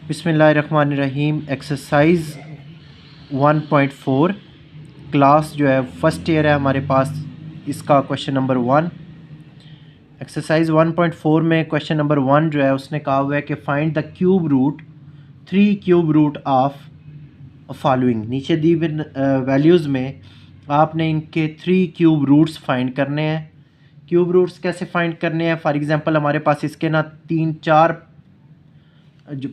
बिस्मिल्लाहिर्रहमानिर्रहीम। Exercise 1.4 class जो है फर्स्ट ईयर है हमारे पास। इसका क्वेश्चन नंबर 1, एक्सरसाइज 1.4 में क्वेश्चन नंबर 1 जो है उसने कहा हुआ है कि find the cube root 3 cube root of following. नीचे दी वैल्यूज़ में आपने इनके 3 क्यूब रूट्स फाइंड करने हैं। क्यूब रूट्स कैसे फाइंड करने हैं? फॉर एग्जांपल हमारे पास इसके ना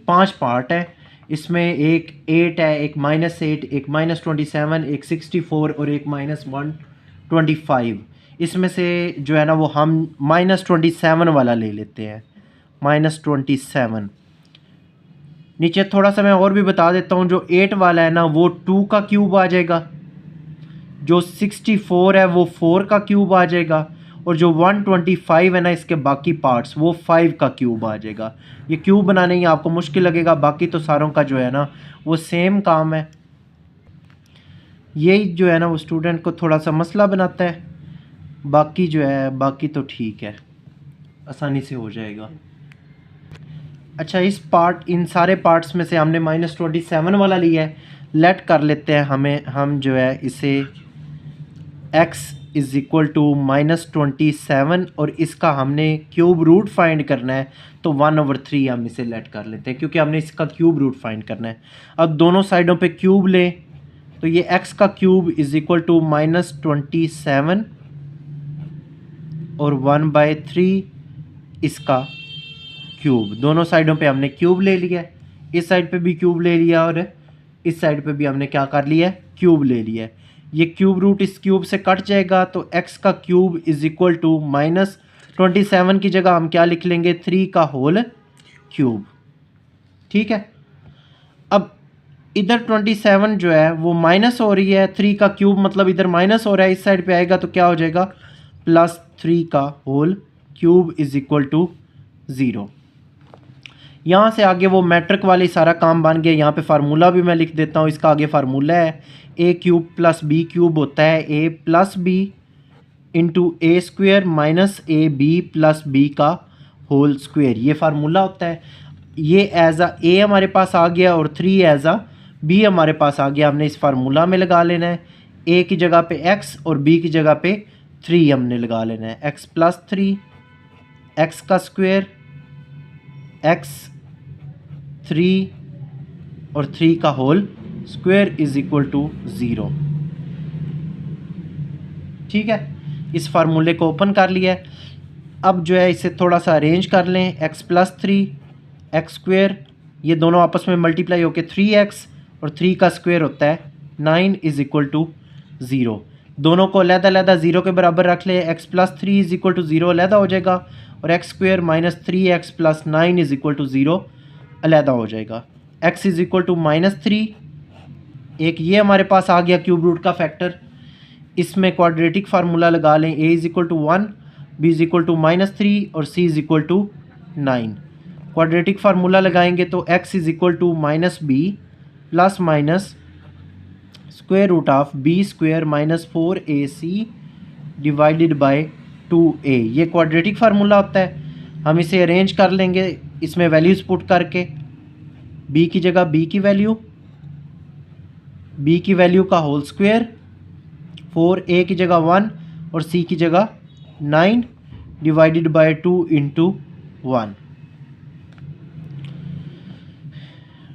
5 पार्ट है। इसमें एक 8 है, एक -8, एक -27, एक 64 और एक -125। इसमें से जो है ना वो हम -27 वाला ले लेते हैं, -27। नीचे थोड़ा सा मैं और भी बता देता हूँ। जो 8 वाला है ना वो 2 का क्यूब आ जाएगा, जो 64 है वो 4 का क्यूब आ जाएगा, और जो 125 है ना इसके बाकी पार्ट्स वो 5 का क्यूब आ जाएगा। ये क्यूब बनाने ही आपको मुश्किल लगेगा, बाकी तो सारों का जो है ना वो सेम काम है। यही जो है ना वो स्टूडेंट को थोड़ा सा मसला बनाता है, बाकी जो है बाकी तो ठीक है, आसानी से हो जाएगा। अच्छा, इन सारे पार्ट्स में से हमने -27 वाला लिया है। लेट कर लेते हैं हम जो है इसे x इज़ इक्वल टू -27 और इसका हमने क्यूब रूट फाइंड करना है, तो 1/3 हम इसे लेट कर लेते हैं क्योंकि हमने इसका क्यूब रूट फाइंड करना है। अब दोनों साइडों पे क्यूब लें तो ये x का क्यूब इज़ इक्वल टू -27 और 1/3 इसका क्यूब। दोनों साइडों पे हमने क्यूब ले लिया, इस साइड पे भी क्यूब ले लिया और इस साइड पे भी हमने क्या कर लिया है, क्यूब ले लिया है। ये क्यूब रूट इस क्यूब से कट जाएगा, तो x का क्यूब इज़ इक्वल टू -27 की जगह हम क्या लिख लेंगे, 3 का होल क्यूब। ठीक है। अब इधर 27 जो है वो माइनस हो रही है, 3 का क्यूब मतलब इधर माइनस हो रहा है, इस साइड पे आएगा तो क्या हो जाएगा, +3 का whole cube is equal to 0। यहाँ से आगे वो मैट्रिक वाली सारा काम बन गया। यहाँ पे फार्मूला भी मैं लिख देता हूँ। इसका आगे फार्मूला है a क्यूब + b क्यूब होता है a + b into a² minus ab + b का होल स्क्वायर। ये फार्मूला होता है। ये एज a हमारे पास आ गया और 3 एज b हमारे पास आ गया। हमने इस फार्मूला में लगा लेना है। a की जगह पे x और b की जगह पे 3 हमने लगा लेना है। x + 3 x का स्क्वायर, x 3 और 3 का whole square is equal to 0। ठीक है, इस फार्मूले को ओपन कर लिया है। अब जो है इसे थोड़ा सा अरेंज कर लें। x + 3 x², ये दोनों आपस में मल्टीप्लाई होकर 3x और 3 का स्क्वायर होता है 9 इज़ इक्वल टू 0। दोनों को अलग-अलग 0 के बराबर रख ले। x + 3 इज़ इक्वल टू 0 अलग हो जाएगा और x² minus 3x + 9 is equal to 0 अलग हो जाएगा। x इज़ इक्वल टू -3, एक ये हमारे पास आ गया क्यूब रूट का फैक्टर। इसमें क्वाड्रेटिक फार्मूला लगा लें। a is equal to 1, b is equal to -3 और c is equal to 9। Quadratic formula लगाएंगे तो x is equal to -b plus minus square root of b² minus 4ac divided by 2a। ये quadratic formula होता है। हम इसे arrange कर लेंगे इसमें वैल्यूज़ पुट करके। b की जगह b की वैल्यू का होल स्क्वायर, 4a की जगह 1 और c की जगह 9 डिवाइडेड बाय 2 इंटू 1।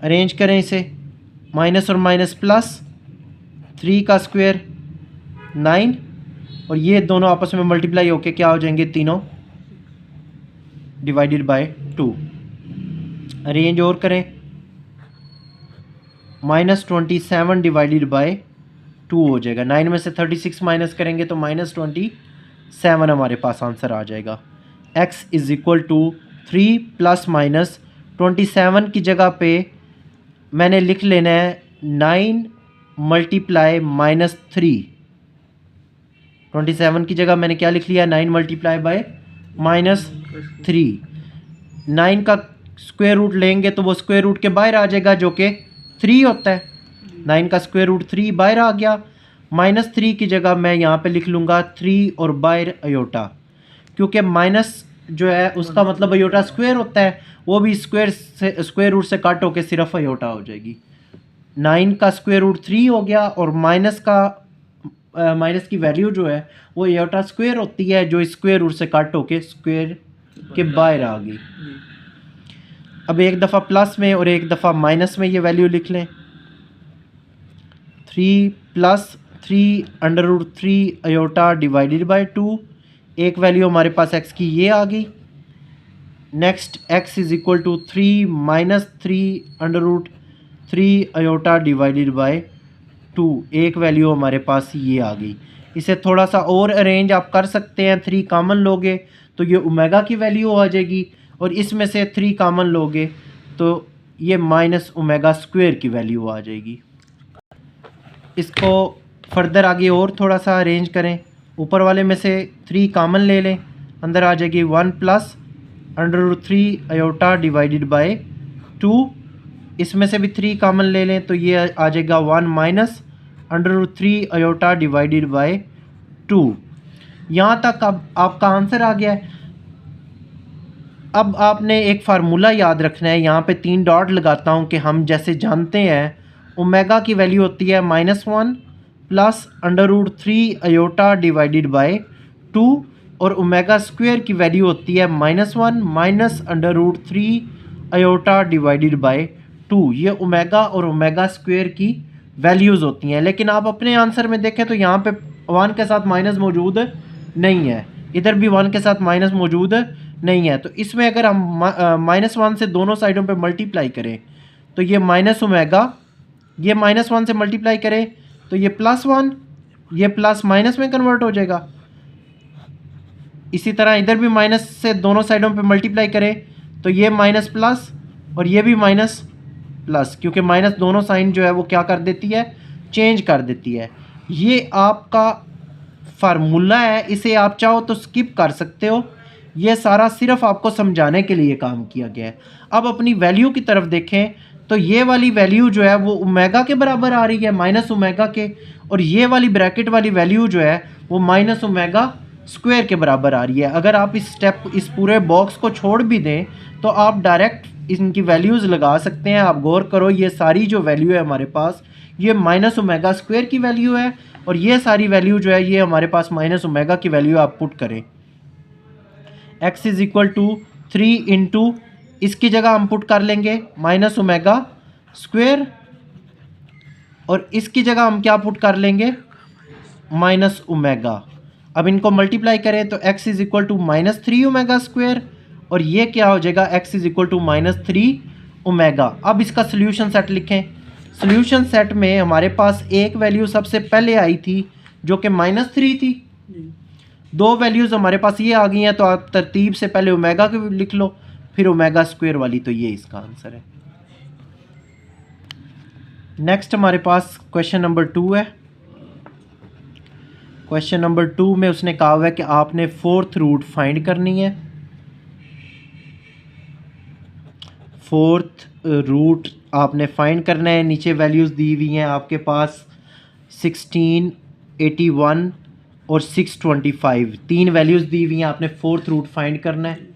अरेंज करें इसे, माइनस और माइनस प्लस, 3 का स्क्वायर 9 और ये दोनों आपस में मल्टीप्लाई होके क्या हो जाएंगे, तीनों डिवाइडेड बाय 2। अरेंज और करें, -27 डिवाइडेड बाय 2 हो जाएगा। 9 में से 36 माइनस करेंगे तो -27 हमारे पास आंसर आ जाएगा। x इज़ इक्वल टू 3 ± 27 की जगह पे मैंने लिख लेना है 9 × -3। 27 की जगह मैंने क्या लिख लिया, 9 × -3। 9 का स्क्वायर रूट लेंगे तो वो स्क्वायर रूट के बाहर आ जाएगा जो कि 3 होता है। 9 का स्क्वायर रूट 3 बाहर आ गया। -3 की जगह मैं यहाँ पे लिख लूँगा 3 और बाहर आयोटा, क्योंकि जो है उसका मतलब अयोटा स्क्वायर होता है, वो भी स्क्वायर रूट से कट होके सिर्फ अयोटा हो जाएगी। 9 का स्क्वायर रूट 3 हो गया, और माइनस की वैल्यू जो है वो अयोटा स्क्वायर होती है, जो स्क्वायर रूट से कट होके स्क्वायर के बाहर आ गई। अब एक दफ़ा प्लस में और एक दफ़ा माइनस में ये वैल्यू लिख लें। 3 + 3 √3 अयोटा डिवाइडेड बाय 2, एक वैल्यू हमारे पास x की ये आ गई। Next x is equal to 3 - 3 √3 iota divided by 2, एक वैल्यू हमारे पास ये आ गई। इसे थोड़ा सा और अरेंज आप कर सकते हैं, 3 कॉमन लोगे तो ये ओमेगा की वैल्यू आ जाएगी, और इसमें से 3 कॉमन लोगे तो ये माइनस ओमेगा स्क्वायर की वैल्यू आ जाएगी। इसको फर्दर आगे और थोड़ा सा अरेंज करें, ऊपर वाले में से 3 कॉमन ले लें, अंदर आ जाएगी 1 + √3 अयोटा डिवाइडेड बाय 2, इसमें से भी 3 कॉमन ले लें तो ये आ जाएगा 1 - √3 अयोटा डिवाइडेड बाय 2। यहाँ तक अब आपका आंसर आ गया है। अब आपने एक फार्मूला याद रखना है, यहाँ पे 3 डॉट लगाता हूँ कि हम जैसे जानते हैं ओमेगा की वैल्यू होती है -1 + √3 अयोटा डिवाइडेड बाय 2, और ओमेगा स्क्वायर की वैल्यू होती है -1 - √3 अयोटा डिवाइडेड बाय 2। ये ओमेगा और ओमेगा स्क्वायर की वैल्यूज़ होती हैं, लेकिन आप अपने आंसर में देखें तो यहाँ पे 1 के साथ माइनस मौजूद नहीं है, इधर भी 1 के साथ माइनस मौजूद नहीं है। तो इसमें अगर हम -1 से दोनों साइडों पे मल्टीप्लाई करें तो ये माइनस ओमेगा, ये -1 से मल्टीप्लाई करें तो ये +1, ये प्लस माइनस में कन्वर्ट हो जाएगा। इसी तरह इधर भी माइनस से दोनों साइडों पे मल्टीप्लाई करें तो ये माइनस प्लस और ये भी माइनस प्लस, क्योंकि माइनस दोनों साइन जो है वो क्या कर देती है, चेंज कर देती है। ये आपका फार्मूला है, इसे आप चाहो तो स्किप कर सकते हो, ये सारा सिर्फ आपको समझाने के लिए काम किया गया है। अब अपनी वैल्यू की तरफ देखें तो ये वाली वैल्यू जो है वो ओमेगा के बराबर आ रही है, माइनस ओमेगा के, और ये वाली ब्रैकेट वाली वैल्यू जो है वो माइनस ओमेगा स्क्वायर के बराबर आ रही है। अगर आप इस पूरे बॉक्स को छोड़ भी दें तो आप डायरेक्ट इनकी वैल्यूज़ लगा सकते हैं। आप गौर करो, ये सारी जो वैल्यू है हमारे पास ये माइनस ओमेगा स्क्वायर की वैल्यू है, और ये सारी वैल्यू जो है ये हमारे पास माइनस ओमेगा की वैल्यू आप पुट करें। x is equal to 3 into, इसकी जगह हम पुट कर लेंगे माइनस ओमेगा स्क्वायर, और इसकी जगह हम क्या पुट कर लेंगे, माइनस ओमेगा। अब इनको मल्टीप्लाई करें तो x is equal to -3 omega square, और ये क्या हो जाएगा, x is equal to -3 omega. अब इसका सोल्यूशन सेट लिखें। सोल्यूशन सेट में हमारे पास एक वैल्यू सबसे पहले आई थी जो कि -3 थी, 2 वैल्यूज़ हमारे पास ये आ गई हैं, तो आप तरतीब से पहले ओमेगा को लिख लो, फिर ओमेगा स्क्वायर वाली, तो ये इसका आंसर है। नेक्स्ट हमारे पास क्वेश्चन नंबर 2 है। क्वेश्चन नंबर 2 में उसने कहा हुआ है कि आपने 4th रूट फाइंड करनी है। 4th रूट आपने फाइंड करना है। नीचे वैल्यूज़ दी हुई हैं आपके पास 16, 81 और 625, 3 वैल्यूज़ दी हुई हैं। आपने 4th रूट फाइंड करना है।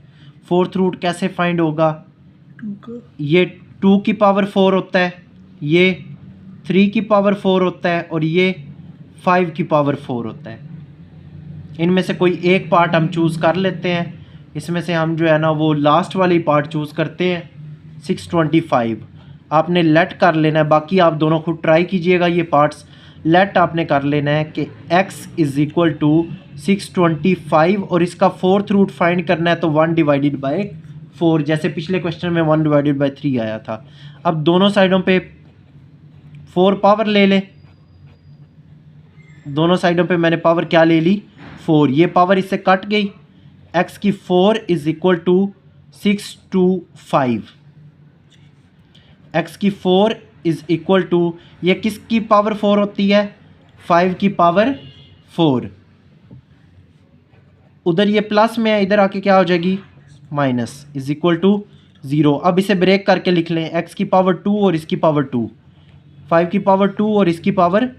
4th रूट कैसे फाइंड होगा, ये 2 की पावर 4 होता है, ये 3 की पावर 4 होता है, और ये 5 की पावर 4 होता है। इनमें से कोई एक पार्ट हम चूज़ कर लेते हैं। इसमें से हम जो है ना वो लास्ट वाली पार्ट चूज़ करते हैं, 625। आपने लेट कर लेना है, बाकी आप दोनों खुद ट्राई कीजिएगा। ये पार्ट्स लेट आपने कर लेना है कि x इज़ इक्वल टू 625, और इसका 4th रूट फाइंड करना है तो 1/4, जैसे पिछले क्वेश्चन में 1/3 आया था। अब दोनों साइडों पे 4 पावर ले लें, दोनों साइडों पे मैंने पावर क्या ले ली, 4। ये पावर इससे कट गई, x की 4 इज़ इक्वल टू 625। x की 4 इज़ इक्वल टू, ये किसकी पावर 4 होती है, 5 की पावर 4। उधर ये प्लस में है, इधर आके क्या हो जाएगी, माइनस, इज़ इक्वल टू 0। अब इसे ब्रेक करके लिख लें, x की पावर 2 और इसकी पावर 2, 5 की पावर 2 और इसकी पावर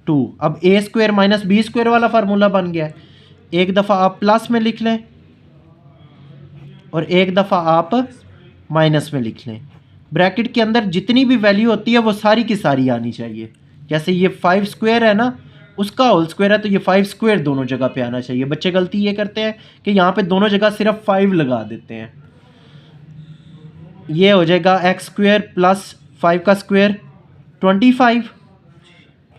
2। अब a² - b² वाला फार्मूला बन गया है। एक दफ़ा आप प्लस में लिख लें, और एक दफ़ा आप माइनस में लिख लें। ब्रैकेट के अंदर जितनी भी वैल्यू होती है वो सारी की सारी आनी चाहिए। जैसे ये 5 स्क्वायर है ना, उसका होल स्क्वायर है तो ये 5 स्क्वायर दोनों जगह पे आना चाहिए। बच्चे गलती ये करते हैं कि यहाँ पे दोनों जगह सिर्फ 5 लगा देते हैं। ये हो जाएगा एक्स स्क्वायर प्लस 5 का स्क्वायर 25।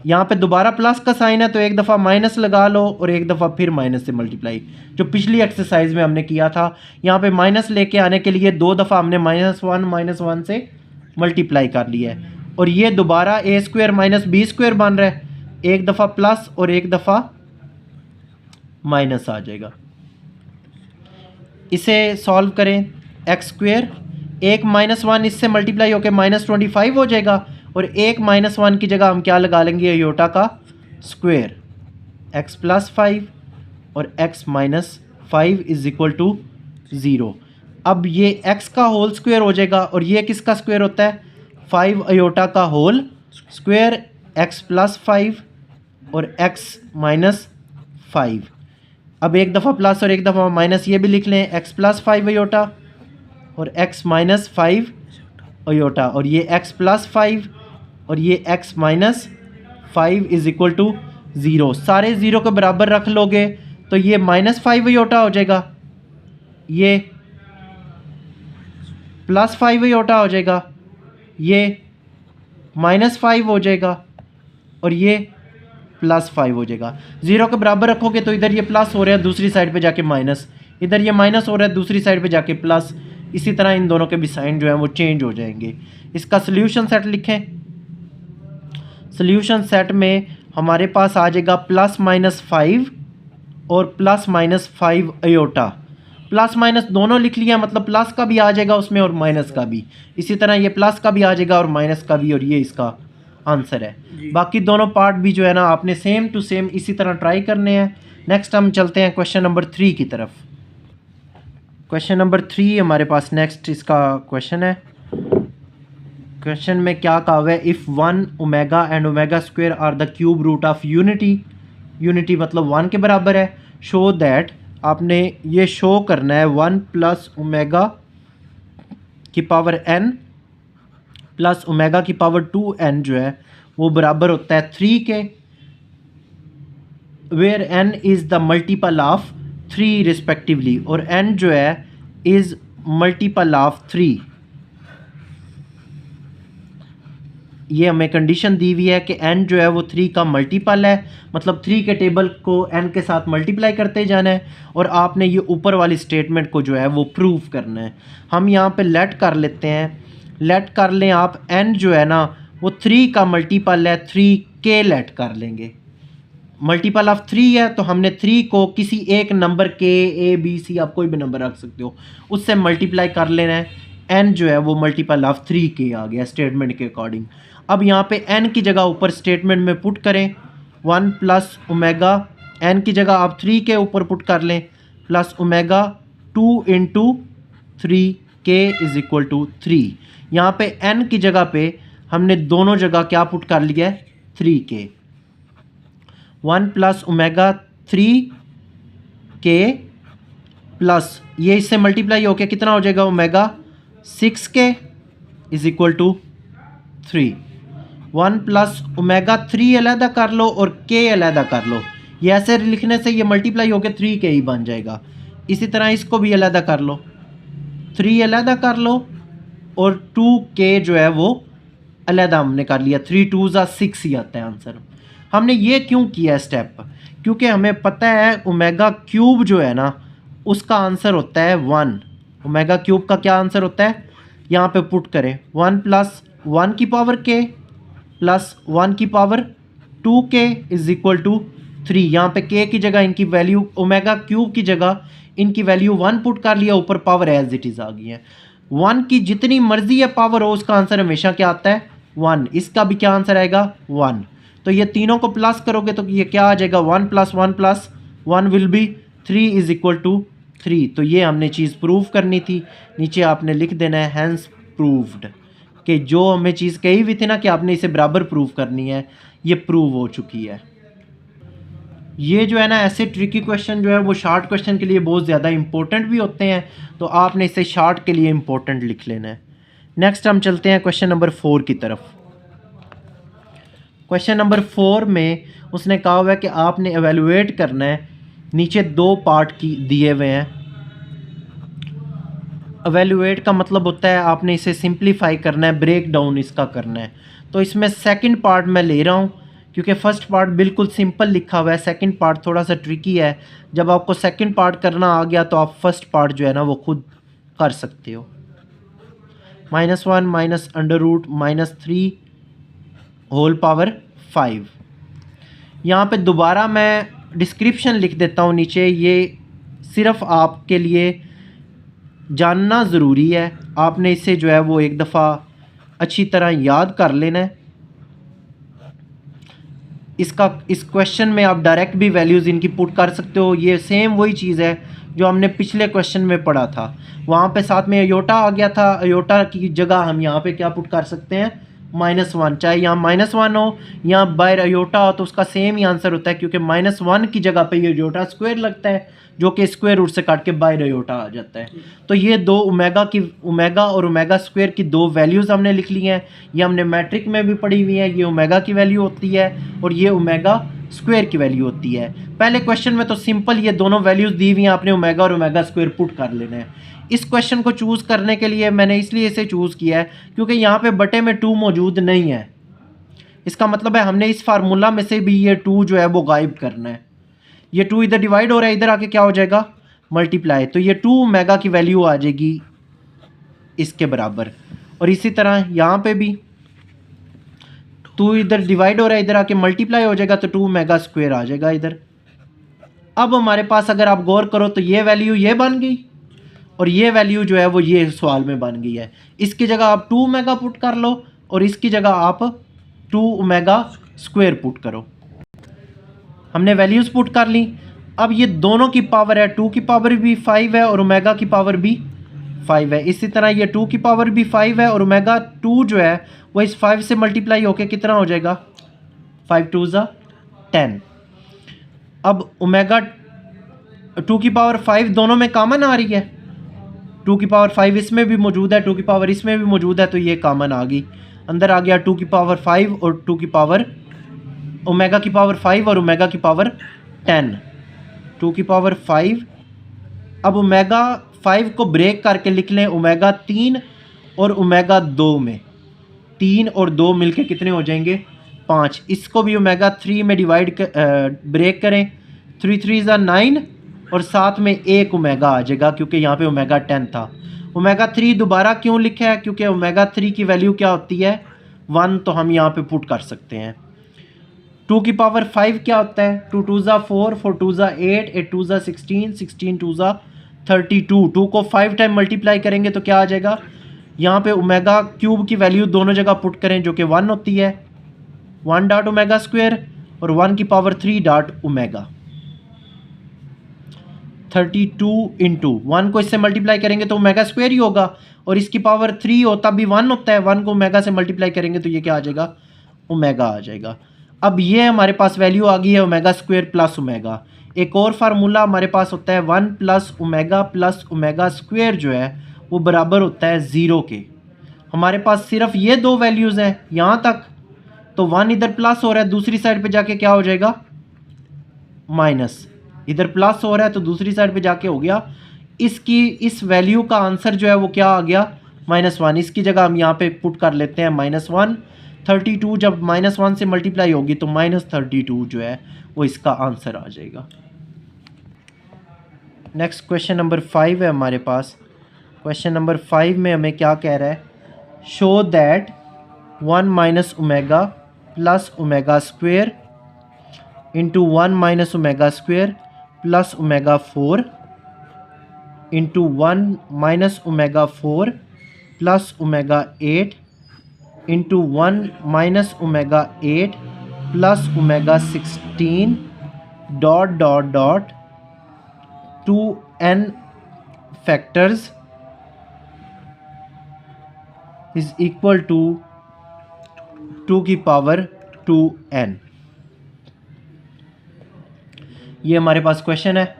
यहाँ पे दोबारा प्लस का साइन है तो एक दफ़ा माइनस लगा लो और एक दफ़ा फिर माइनस से मल्टीप्लाई, जो पिछली एक्सरसाइज में हमने किया था। यहाँ पे माइनस लेके आने के लिए दो दफ़ा हमने -1 से मल्टीप्लाई कर लिया है। और ये दोबारा ए स्क्वायर माइनस बी स्क्वायर बन रहा है, एक दफ़ा प्लस और एक दफ़ा माइनस आ जाएगा। इसे सॉल्व करें, एक्स स्क्वायर एक -1 इससे मल्टीप्लाई होकर -25 हो जाएगा और एक -1 की जगह हम क्या लगा लेंगे, आयोटा का स्क्वायर, x + 5 और x - 5 इज इक्वल टू 0। अब ये x का होल स्क्वायर हो जाएगा और ये किसका स्क्वायर होता है, 5 आयोटा का होल स्क्वायर, x + 5 और x - 5। अब एक दफ़ा प्लस और एक दफ़ा माइनस ये भी लिख लें, x + 5 आयोटा और x - 5 आयोटा, और ये x + 5 और ये x - 5 इज इक्वल टू 0। सारे ज़ीरो के बराबर रख लोगे तो ये -5 आयोटा हो जाएगा, ये +5 आयोटा हो जाएगा, ये -5 हो जाएगा और ये +5 हो जाएगा। ज़ीरो के बराबर रखोगे तो इधर ये प्लस हो रहा है, दूसरी साइड पे जाके माइनस, इधर ये माइनस हो रहा है, दूसरी साइड पे जाके प्लस। इसी तरह इन दोनों के भी साइन जो है वो चेंज हो जाएंगे। इसका सोल्यूशन सेट लिखें। सोल्यूशन सेट में हमारे पास आ जाएगा +-5 और +-5 आयोटा। प्लस माइनस दोनों लिख लिया, मतलब प्लस का भी आ जाएगा उसमें और माइनस का भी। इसी तरह ये प्लस का भी आ जाएगा और माइनस का भी, और ये इसका आंसर है। बाकी दोनों पार्ट भी जो है ना आपने सेम टू सेम इसी तरह ट्राई करने हैं। नेक्स्ट हम चलते हैं क्वेश्चन नंबर 3 की तरफ। क्वेश्चन नंबर 3 हमारे पास नेक्स्ट इसका क्वेश्चन है। क्वेश्चन में क्या कहा हुआ है, if 1 omega and omega square are the cube root of unity, unity मतलब 1 के बराबर है, शो दैट, आपने ये शो करना है 1 + ओमेगा की पावर n प्लस ओमेगा की पावर 2n जो है वो बराबर होता है 3 के, where n is the multiple of 3 respectively, और n जो है इज़ मल्टीपल ऑफ 3। ये हमें कंडीशन दी हुई है कि n जो है वो 3 का मल्टीपल है, मतलब 3 के टेबल को n के साथ मल्टीप्लाई करते जाना है और आपने ये ऊपर वाली स्टेटमेंट को जो है वो प्रूव करना है। हम यहाँ पे लेट कर लेते हैं, लेट कर लें आप, n जो है ना वो 3 का मल्टीपल है, 3k लेट कर लेंगे। मल्टीपल ऑफ 3 है तो हमने 3 को किसी एक नंबर के, a b c आप कोई भी नंबर रख सकते हो, उससे मल्टीप्लाई कर लेना है। n जो है वो मल्टीपल ऑफ 3k आ गया स्टेटमेंट के अकॉर्डिंग। अब यहाँ पे n की जगह ऊपर स्टेटमेंट में पुट करें 1 + ओमेगा, n की जगह आप 3 के ऊपर पुट कर लें, plus omega 2 × 3k is equal to 3। यहाँ पे n की जगह पे हमने दोनों जगह क्या पुट कर लिया है, 3k। 1 + ओमेगा 3k प्लस ये इससे मल्टीप्लाई होके कितना हो जाएगा, omega 6k is equal to 3। 1 + omega 3 अलहदा कर लो और k अलहदा कर लो, ये ऐसे लिखने से ये मल्टीप्लाई होकर 3k ही बन जाएगा। इसी तरह इसको भी अलहदा कर लो, 3 अलहदा कर लो और 2k जो है वो अलहदा हमने कर लिया, 3 2 6 ही आता है आंसर। हमने ये क्यों किया स्टेप, क्योंकि हमें पता है ओमेगा क्यूब जो है ना उसका आंसर होता है 1। ओमेगा क्यूब का क्या आंसर होता है, यहाँ पे पुट करें 1 + 1 की पावर k प्लस 1 की power 2k is equal to 3। यहाँ पे k की जगह इनकी वैल्यू, ओमेगा क्यूब की जगह इनकी वैल्यू 1 पुट कर लिया, ऊपर पावर एज इट इज़ आ गई है। 1 की जितनी मर्जी है पावर हो उसका आंसर हमेशा क्या आता है, 1। इसका भी क्या आंसर आएगा, 1। तो ये तीनों को प्लस करोगे तो ये क्या आ जाएगा, 1 + 1 + 1 will be 3 is equal to 3। तो ये हमने चीज़ प्रूव करनी थी, नीचे आपने लिख देना है हैंस प्रूव्ड, कि जो हमें चीज़ कही हुई थी ना कि आपने इसे बराबर प्रूव करनी है, ये प्रूव हो चुकी है। ये जो है ना ऐसे ट्रिकी क्वेश्चन जो है वो शॉर्ट क्वेश्चन के लिए बहुत ज़्यादा इंपॉर्टेंट भी होते हैं, तो आपने इसे शॉर्ट के लिए इंपॉर्टेंट लिख लेना है। नेक्स्ट हम चलते हैं क्वेश्चन नंबर 4 की तरफ। क्वेश्चन नंबर 4 में उसने कहा हुआ है कि आपने एवेलुएट करना है, नीचे 2 पार्ट की दिए हुए हैं। एवेलुएट का मतलब होता है आपने इसे सिंप्लीफाई करना है, ब्रेक डाउन इसका करना है। तो इसमें सेकंड पार्ट मैं ले रहा हूँ क्योंकि फ़र्स्ट पार्ट बिल्कुल सिंपल लिखा हुआ है, सेकंड पार्ट थोड़ा सा ट्रिकी है। जब आपको सेकंड पार्ट करना आ गया तो आप फर्स्ट पार्ट जो है ना वो खुद कर सकते हो। -1 minus under root -3 whole power 5। यहाँ पे दोबारा मैं डिस्क्रिप्शन लिख देता हूँ नीचे, ये सिर्फ आपके लिए जानना ज़रूरी है। आपने इसे जो है वो एक दफ़ा अच्छी तरह याद कर लेना है। इस क्वेश्चन में आप डायरेक्ट भी वैल्यूज़ इनकी पुट कर सकते हो। ये सेम वही चीज़ है जो हमने पिछले क्वेश्चन में पढ़ा था, वहाँ पे साथ में अयोटा आ गया था। अयोटा की जगह हम यहाँ पे क्या पुट कर सकते हैं, -1। चाहे यहाँ -1 हो या बाहर अयोटा हो तो उसका सेम ही आंसर होता है, क्योंकि -1 की जगह पे ये अयोटा स्क्वायर लगता है जो कि स्क्वायर रूट से काट के बाहर अयोटा आ जाता है। तो ये दो ओमेगा और ओमेगा स्क्वायर की दो वैल्यूज़ हमने लिख ली हैं। ये हमने मैट्रिक में भी पढ़ी हुई है। ये ओमेगा की वैल्यू होती है और ये ओमेगा स्क्वायर की वैल्यू होती है। पहले क्वेश्चन में तो सिंपल ये दोनों वैल्यूज़ दी हुई हैं, आपने ओमेगा और ओमेगा स्क्वायर पुट कर लेना है। इस क्वेश्चन को चूज़ करने के लिए मैंने इसलिए इसे चूज़ किया है क्योंकि यहाँ पे बटे में 2 मौजूद नहीं है। इसका मतलब है हमने इस फार्मूला में से भी ये 2 जो है वो गायब करना है। ये 2 इधर डिवाइड हो रहा है, इधर आके क्या हो जाएगा, मल्टीप्लाई। तो ये 2 ओमेगा की वैल्यू आ जाएगी इसके बराबर। और इसी तरह यहाँ पे भी 2 इधर डिवाइड हो रहा है, इधर आके मल्टीप्लाई हो जाएगा, तो 2 ओमेगा स्क्वायर आ जाएगा इधर। अब हमारे पास अगर आप गौर करो तो ये वैल्यू ये बन गई और ये वैल्यू जो है वो ये सवाल में बन गई है। इसकी जगह आप 2 ओमेगा पुट कर लो और इसकी जगह आप 2 ओमेगा स्क्वायर पुट करो। हमने वैल्यूज़ पुट कर ली। अब ये दोनों की पावर है, 2 की पावर भी 5 है और ओमेगा की पावर भी 5 है। इसी तरह ये 2 की पावर भी 5 है और ओमेगा 2 जो है वो इस 5 से मल्टीप्लाई होके कितना हो जाएगा, 5 2 ज़ा 10। अब ओमेगा 2 की पावर 5 दोनों में कॉमन आ रही है, 2 की पावर 5 इसमें भी मौजूद है, 2 की पावर इसमें भी मौजूद है, तो ये कॉमन आ गई। अंदर आ गया 2 की पावर 5 और 2 की पावर ओमेगा की पावर 5 और ओमेगा की पावर 10, 2 की पावर 5। अब ओमेगा 5 को ब्रेक करके लिख लें ओमेगा 3 और ओमेगा 2 में। 3 और 2 मिलके कितने हो जाएंगे, 5। इसको भी ओमेगा 3 में ब्रेक करें, 3 3 ज़ा 9 और साथ में एक ओमेगा आ जाएगा क्योंकि यहाँ पे ओमेगा 10 था। ओमेगा 3 दोबारा क्यों लिखा है, क्योंकि ओमेगा 3 की वैल्यू क्या होती है, 1, तो हम यहाँ पे पुट कर सकते हैं। 2 की पावर 5 क्या होता है, 2 2 ज़ा 4, 4 2 ज़ा 8, 8 2 ज़ा 16, 16 2 ज़ा 32। 2 को 5 टाइम मल्टीप्लाई करेंगे तो क्या आ जाएगा, यहाँ पे ओमेगा क्यूब की वैल्यू दोनों जगह पुट करें जो कि 1 होती है, 1 डॉट ओमेगा स्क्वायर और 1 की पावर 3 डॉट ओमेगा। 32 इंटू 1 को इससे मल्टीप्लाई करेंगे तो ओमेगा स्क्वायर ही होगा और इसकी पावर 3 हो तब भी 1 होता है, 1 को ओमेगा से मल्टीप्लाई करेंगे तो ये क्या आ जाएगा, ओमेगा आ जाएगा। अब ये हमारे पास वैल्यू आ गई है ओमेगा स्क्वायर प्लस ओमेगा। एक और फार्मूला हमारे पास होता है 1 प्लस ओमेगा स्क्वायर जो है वो बराबर होता है 0 के। हमारे पास सिर्फ ये दो वैल्यूज़ हैं यहाँ तक, तो 1 इधर प्लस हो रहा है, दूसरी साइड पे जाके क्या हो जाएगा, माइनस। इधर प्लस हो रहा है तो दूसरी साइड पे जाके हो गया, इस वैल्यू का आंसर जो है वो क्या आ गया, -1। इसकी जगह हम यहाँ पे पुट कर लेते हैं -1। 32 जब -1 से मल्टीप्लाई होगी तो -32 जो है वो इसका आंसर आ जाएगा। नेक्स्ट क्वेश्चन नंबर 5 है हमारे पास। क्वेश्चन नंबर 5 में हमें क्या कह रहा है, show that 1 minus omega plus omega square into 1 minus omega square plus omega 4 into 1 minus omega 4 plus omega 8 into 1 minus omega 8 plus omega 16 dot dot dot 2n factors is equal to 2 की power 2n। ये हमारे पास question है,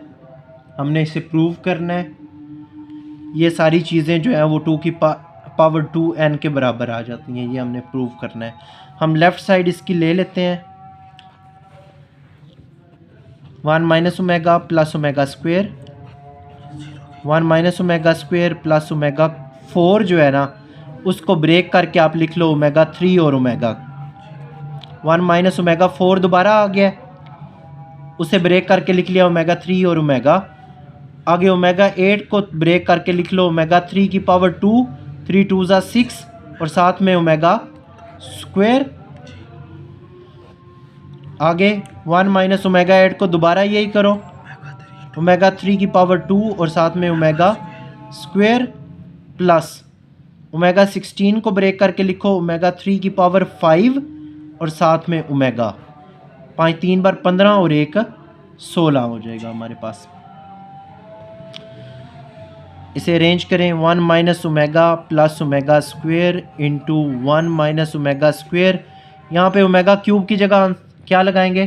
हमने इसे prove करना है। ये सारी चीज़ें जो है वो 2 की पावर 2n के बराबर आ जाती हैं, ये हमने प्रूव करना है। हम लेफ़्ट साइड इसकी ले लेते हैं, 1 minus omega plus omega square, 1 minus omega square plus omega 4 जो है ना उसको ब्रेक करके आप लिख लो ओमेगा 3 और ओमेगा। 1 माइनस ओमेगा 4 दोबारा आ गया, उसे ब्रेक करके लिख लिया ओमेगा 3 और ओमेगा। आगे ओमेगा 8 को ब्रेक करके लिख लो ओमेगा 3 की पावर 2, 3 2 ज़ा 6 और साथ में ओमेगा स्क्वेयर। आगे 1 माइनस ओमेगा 8 को दोबारा यही करो, ओमेगा 3 की पावर 2 और साथ में ओमेगा स्क्वेयर प्लस ओमेगा 16 को ब्रेक करके लिखो ओमेगा 3 की पावर 5 और साथ में ओमेगा। 5 3 बार 15 और 1 16 हो जाएगा हमारे पास। इसे अरेंज करें, 1 minus omega plus omega square into 1 minus omega square. यहाँ पे ओमेगा क्यूब की जगह क्या लगाएंगे,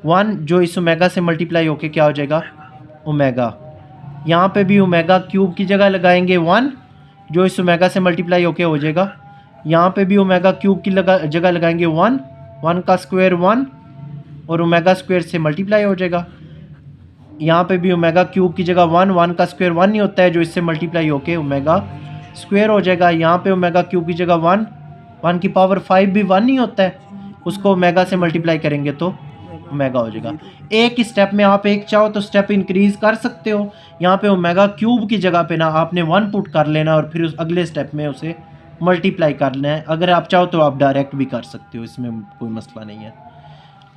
1 जो इस ओमेगा से मल्टीप्लाई होके क्या हो जाएगा ओमेगा। यहाँ पे भी ओमेगा क्यूब की जगह लगाएंगे 1 जो इस ओमेगा से मल्टीप्लाई होके हो जाएगा। यहाँ पे भी ओमेगा क्यूब की जगह लगाएंगे 1, 1 का स्क्वायर 1 और ओमेगा स्क्वायर से मल्टीप्लाई हो जाएगा। यहाँ पे भी ओमेगा क्यूब की जगह 1, 1 का स्क्वायर 1 ही होता है जो इससे मल्टीप्लाई होके ओमेगा स्क्वायर हो जाएगा। यहाँ पे ओमेगा क्यूब की जगह 1, 1 की पावर 5 भी 1 ही होता है, उसको ओमेगा से मल्टीप्लाई करेंगे तो ओमेगा हो जाएगा। एक ही स्टेप में आप एक चाहो तो स्टेप इंक्रीज कर सकते हो। यहाँ पे ओमेगा क्यूब की जगह पे ना आपने 1 पुट कर लेना और फिर उस अगले स्टेप में उसे मल्टीप्लाई कर लेना है। अगर आप चाहो तो आप डायरेक्ट भी कर सकते हो, इसमें कोई मसला नहीं है।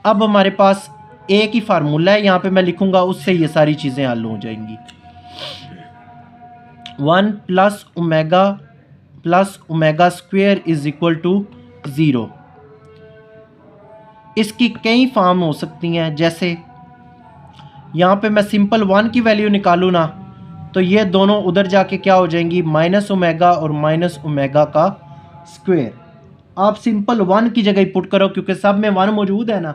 अब हमारे पास एक ही फार्मूला है, यहाँ पे मैं लिखूंगा, उससे ये सारी चीज़ें हल हो जाएंगी। 1 plus omega square is equal to 0। इसकी कई फॉर्म हो सकती हैं, जैसे यहाँ पे मैं सिंपल 1 की वैल्यू निकालूँ ना तो ये दोनों उधर जाके क्या हो जाएंगी माइनस ओमेगा और माइनस ओमेगा का स्क्वेयर। आप सिंपल 1 की जगह ही पुट करो क्योंकि सब में 1 मौजूद है ना।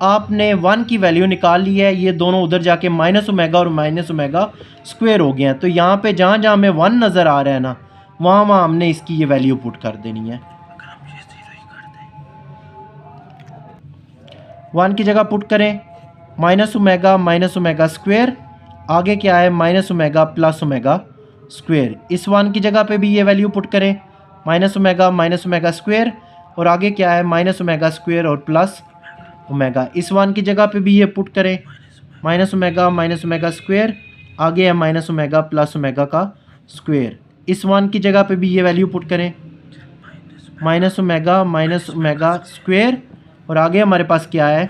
आपने 1 की वैल्यू निकाल ली है, ये दोनों उधर जाके माइनस ओमेगा और माइनस ओमेगा स्क्वेयर हो गए हैं। तो यहाँ पे जहाँ जहाँ हमें 1 नज़र आ रहा है ना वहाँ वहाँ हमने इसकी ये वैल्यू पुट कर देनी है। 1 की जगह पुट करें माइनस ओमेगा स्क्वेयर, आगे क्या है minus omega plus omega square. इस 1 की जगह पे भी ये वैल्यू पुट करें माइनस ओमेगा स्क्वेयर और आगे क्या है माइनस ओमेगा स्क्वेयर और प्लस ओमेगा। इस 1 की जगह पे भी ये पुट करें माइनस ओमेगा स्क्वेयर, आगे है माइनस ओमेगा प्लस ओमेगा का स्क्वेयर। इस 1 की जगह पे भी ये वैल्यू पुट करें माइनस ओमेगा स्क्वेयर और आगे हमारे पास क्या है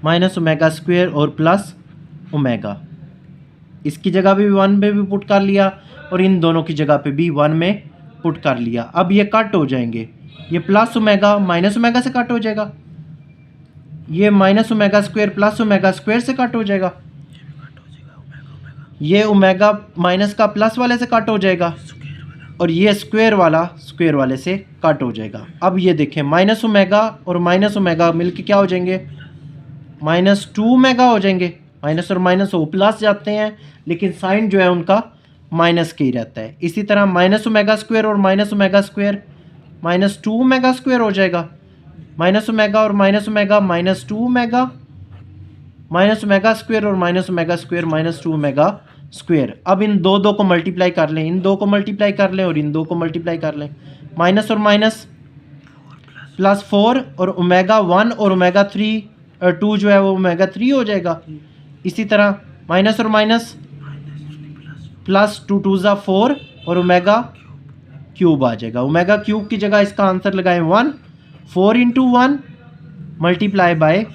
माइनस ओमेगा स्क्वेयर और प्लस ओमेगा। इसकी जगह भी 1 में भी पुट कर लिया और इन दोनों की जगह पे भी 1 में पुट कर लिया। अब ये कट हो जाएंगे, ये प्लस ओमेगा माइनस ओमेगा से कट हो जाएगा, ये minus omega square plus omega square से कट हो जाएगा, ये ओमेगा माइनस का प्लस वाले से कट हो जाएगा और ये स्क्वेयर वाला स्क्वेयर वाले से कट हो जाएगा। अब ये देखें माइनस ओमेगा और माइनस ओमेगा मिलके क्या हो जाएंगे माइनस 2 ओमेगा हो जाएंगे। माइनस और माइनस वो प्लस जाते हैं लेकिन साइन जो है उनका माइनस के ही रहता है। इसी तरह माइनस ओमेगा स्क्वेयर और minus omega square minus 2 omega square हो जाएगा। माइनस ओमेगा और minus omega minus 2 omega, minus omega square और minus omega square minus 2 omega square. अब इन दो को मल्टीप्लाई कर लें, इन दो को मल्टीप्लाई कर लें और इन दो को मल्टीप्लाई कर लें। माइनस और माइनस प्लस 4 और ओमेगा 1 और ओमेगा 3 2 जो है वो ओमेगा 3 हो जाएगा। इसी तरह माइनस और माइनस प्लस 2 2 ज़ा 4 और ओमेगा क्यूब आ जाएगा। ओमेगा क्यूब की जगह इसका आंसर लगाएं 1, 4 इंटू 1 मल्टीप्लाई बाय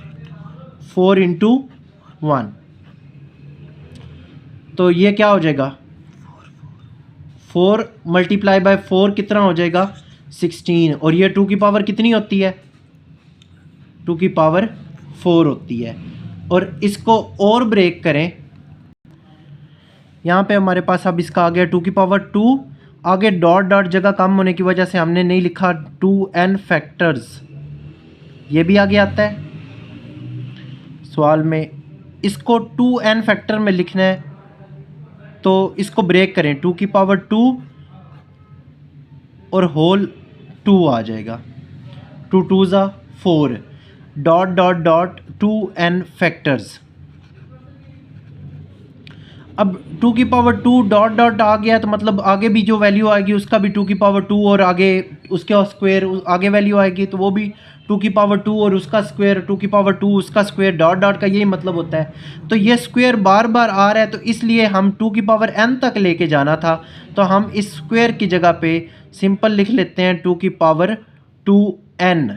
4 इंटू 1, तो ये क्या हो जाएगा 4 मल्टीप्लाई बाय 4 कितना हो जाएगा 16 और ये 2 की पावर कितनी होती है 2 की पावर 4 होती है। और इसको और ब्रेक करें, यहाँ पे हमारे पास अब इसका आ गया 2 की पावर 2, आगे डॉट डॉट जगह कम होने की वजह से हमने नहीं लिखा 2n फैक्टर्स, ये भी आगे आता है। सवाल में इसको 2n फैक्टर में लिखना है तो इसको ब्रेक करें, 2 की पावर 2 और होल 2 आ जाएगा, 2 2 ज़ा 4 dot dot dot 2n factors. अब 2 की पावर 2 डॉट डॉट आ गया तो मतलब आगे भी जो वैल्यू आएगी उसका भी 2 की पावर 2 और आगे उसके स्क्वायर आगे वैल्यू आएगी तो वो भी 2 की पावर 2 और उसका स्क्वायर 2 की पावर 2 उसका स्क्वायर डॉट डॉट का यही मतलब होता है। तो ये स्क्वायर बार बार आ रहा है तो इसलिए हम 2 की पावर n तक लेके जाना था, तो हम इस स्क्वायर की जगह पे सिंपल लिख लेते हैं 2 की पावर 2n।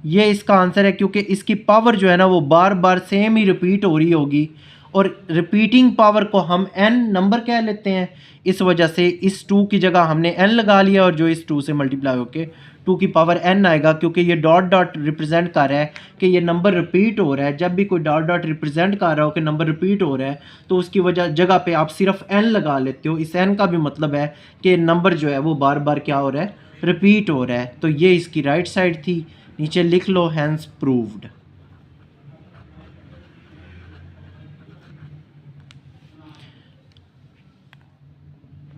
ये इसका आंसर है क्योंकि इसकी पावर जो है ना वो बार बार सेम ही रिपीट हो रही होगी और रिपीटिंग पावर को हम n नंबर कह लेते हैं, इस वजह से इस 2 की जगह हमने n लगा लिया और जो इस 2 से मल्टीप्लाई होके 2 की पावर n आएगा, क्योंकि ये डॉट डॉट रिप्रेजेंट कर रहा है कि ये नंबर रिपीट हो रहा है। जब भी कोई डॉट डॉट रिप्रेजेंट कर रहा हो कि नंबर रिपीट हो रहा है तो उसकी जगह पे आप सिर्फ n लगा लेते हो। इस n का भी मतलब है कि नंबर जो है वो बार बार क्या हो रहा है, रिपीट हो रहा है। तो ये इसकी राइट साइड थी, नीचे लिख लो हैंस प्रूव्ड।